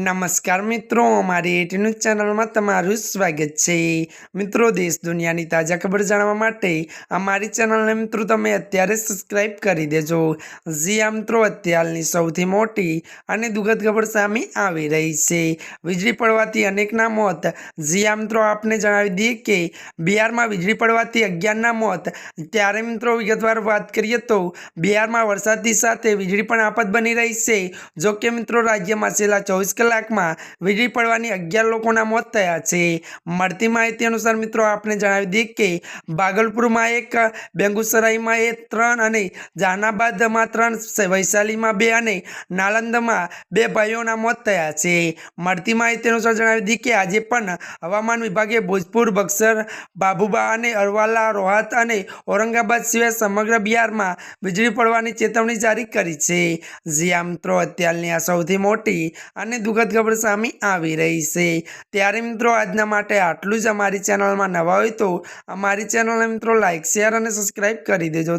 नमस्कार मित्रों, हमारी एटी न्यूज़ चैनल में तमाરું स्वागत છે। મિત્રો, દેશ દુનિયાની તાજા ખબર જાણવા માટે અમારી ચેનલને મિત્રો તમે અત્યારે સબસ્ક્રાઇબ કરી દેજો। જી આ મિત્રો, અત્યારની સૌથી મોટી અને દુઃખદ ખબર સામે આવી રહી છે। વીજળી પડવાથી અનેકના મોત। જી આ મિત્રો, આપને જણાવી દઈએ કે બિહારમાં વીજળી પડવાથી 11ના મોત। ત્યારે મિત્રો વિગતવાર વાત કરીએ તો બિહારમાં વરસાદની સાથે વીજળી પણ આફત બની રહી છે। જો કે મિત્રો, રાજ્યમાં છેલ્લા 24 કલાકમાં વીજળી પડવાની 11 લોકોના મોત થયા છે। મળતી માહિતી અનુસાર મિત્રો આપને જણાવી દઈએ કે ભાગલપુરમાં 1, બેગુસરાયમાં 3 અને જહાનાબાદમાં 3, વૈશાલીમાં 2 અને નાલંદામાં 2 ભાઈઓના મોત થયા છે। મળતી માહિતી અનુસાર જણાવી દઈએ કે આજે પણ હવામાન વિભાગે ભોજપુર, બક્સર, બાબુબા અને અરવાલા, રોહત અને ઔરંગાબાદ સિવાય સમગ્ર બિહારમાં વીજળી પડવાની ચેતવણી જારી કરી છે। જી આ મિત્રો, અત્યારની આ સૌથી મોટી અને દુઃખદ ખબર સામે આવી રહી છે। ત્યારે મિત્રો આજના માટે આટલું જ। અમારી ચેનલમાં નવા હોય તો અમારી ચેનલને મિત્રો લાઇક, શેર અને સબસ્ક્રાઇબ કરી દેજો।